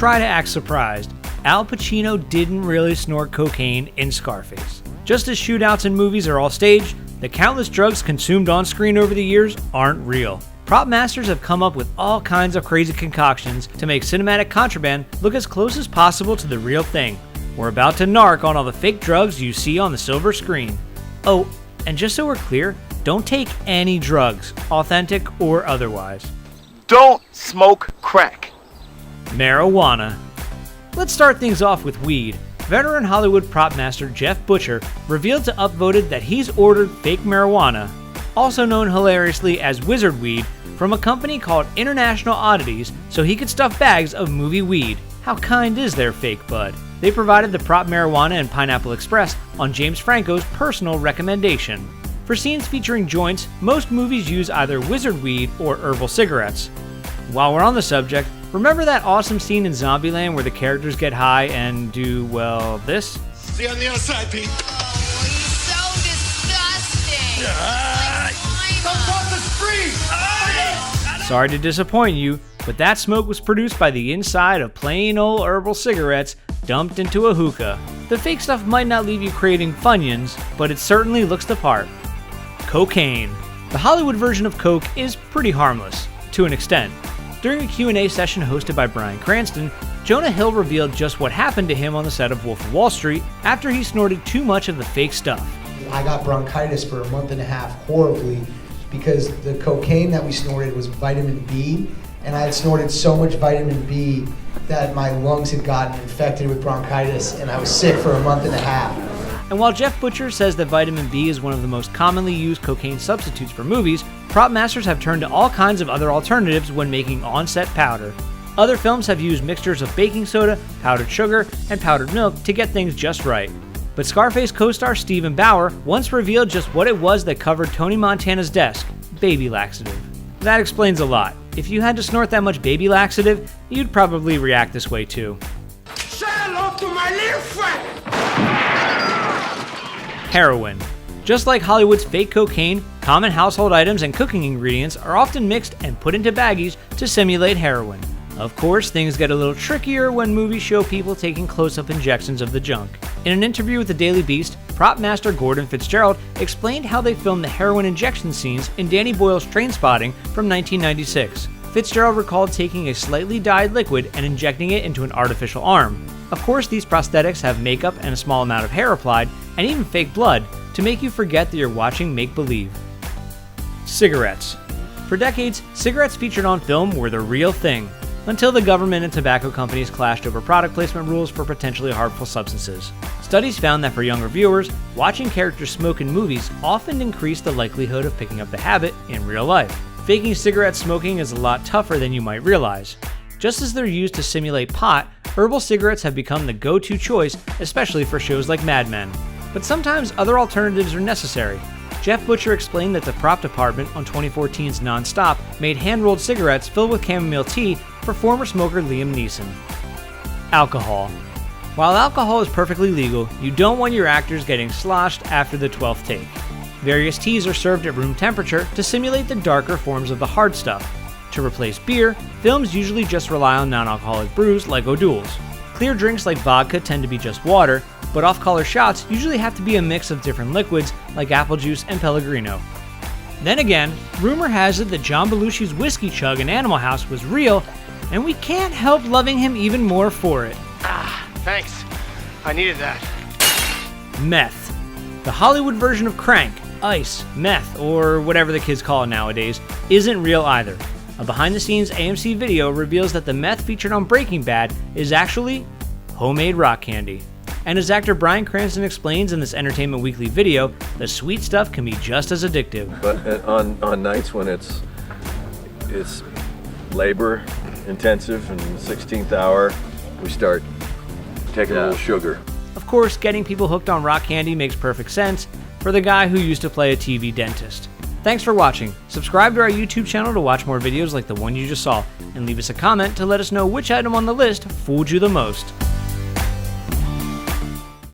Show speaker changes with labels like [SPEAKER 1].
[SPEAKER 1] try to act surprised. Al Pacino didn't really snort cocaine in Scarface. Just as shootouts in movies are all staged, the countless drugs consumed on screen over the years aren't real. Prop masters have come up with all kinds of crazy concoctions to make cinematic contraband look as close as possible to the real thing. We're about to narc on all the fake drugs you see on the silver screen. Oh, and just so we're clear, don't take any drugs, authentic or otherwise.
[SPEAKER 2] Don't smoke crack.
[SPEAKER 1] Marijuana. Let's start things off with weed. Veteran Hollywood prop master Jeff Butcher revealed to Upvoted that he's ordered fake marijuana, also known hilariously as wizard weed, from a company called International Oddities so he could stuff bags of movie weed. How kind is their fake bud? They provided the prop marijuana and Pineapple Express on James Franco's personal recommendation. For scenes featuring joints, most movies use either wizard weed or herbal cigarettes. While we're on the subject, remember that awesome scene in Zombieland where the characters get high and do, well, this?
[SPEAKER 3] See you on the other side, Pete.
[SPEAKER 4] Oh, he's so disgusting.
[SPEAKER 1] Sorry to disappoint you, but that smoke was produced by the inside of plain old herbal cigarettes dumped into a hookah. The fake stuff might not leave you craving Funyuns, but it certainly looks the part. Cocaine. The Hollywood version of coke is pretty harmless, to an extent. During a Q&A session hosted by Bryan Cranston, Jonah Hill revealed just what happened to him on the set of Wolf of Wall Street after he snorted too much of the fake stuff.
[SPEAKER 5] I got bronchitis for a month and a half horribly because the cocaine that we snorted was vitamin B, and I had snorted so much vitamin B that my lungs had gotten infected with bronchitis, and I was sick for a month and a half.
[SPEAKER 1] And while Jeff Butcher says that vitamin B is one of the most commonly used cocaine substitutes for movies, prop masters have turned to all kinds of other alternatives when making on-set powder. Other films have used mixtures of baking soda, powdered sugar, and powdered milk to get things just right. But Scarface co-star Stephen Bauer once revealed just what it was that covered Tony Montana's desk: baby laxative. That explains a lot. If you had to snort that much baby laxative, you'd probably react this way too.
[SPEAKER 3] Say hello to my little friend.
[SPEAKER 1] Heroin. Just like Hollywood's fake cocaine, common household items and cooking ingredients are often mixed and put into baggies to simulate heroin. Of course, things get a little trickier when movies show people taking close-up injections of the junk. In an interview with the Daily Beast, prop master Gordon Fitzgerald explained how they filmed the heroin injection scenes in Danny Boyle's Trainspotting from 1996. Fitzgerald recalled taking a slightly dyed liquid and injecting it into an artificial arm. Of course, these prosthetics have makeup and a small amount of hair applied, and even fake blood, to make you forget that you're watching make-believe. Cigarettes. For decades, cigarettes featured on film were the real thing, until the government and tobacco companies clashed over product placement rules for potentially harmful substances. Studies found that for younger viewers, watching characters smoke in movies often increased the likelihood of picking up the habit in real life. Faking cigarette smoking is a lot tougher than you might realize. Just as they're used to simulate pot, herbal cigarettes have become the go-to choice, especially for shows like Mad Men. But sometimes other alternatives are necessary. Jeff Butcher explained that the prop department on 2014's Non-Stop made hand-rolled cigarettes filled with chamomile tea for former smoker Liam Neeson. Alcohol. While alcohol is perfectly legal, you don't want your actors getting sloshed after the 12th take. Various teas are served at room temperature to simulate the darker forms of the hard stuff. To replace beer, films usually just rely on non-alcoholic brews like O'Doul's. Clear drinks like vodka tend to be just water, but off-color shots usually have to be a mix of different liquids like apple juice and Pellegrino. Then again, rumor has it that John Belushi's whiskey chug in Animal House was real, and we can't help loving him even more for it.
[SPEAKER 2] Thanks. I needed that.
[SPEAKER 1] Meth. The Hollywood version of crank, ice, meth, or whatever the kids call it nowadays, isn't real either. A behind-the-scenes AMC video reveals that the meth featured on Breaking Bad is actually homemade rock candy. And as actor Bryan Cranston explains in this Entertainment Weekly video, the sweet stuff can be just as addictive.
[SPEAKER 6] But on nights when it's labor intensive and the 16th hour, we start taking a little sugar.
[SPEAKER 1] Of course, getting people hooked on rock candy makes perfect sense for the guy who used to play a TV dentist. Thanks for watching. Subscribe to our YouTube channel to watch more videos like the one you just saw, and leave us a comment to let us know which item on the list fooled you the most.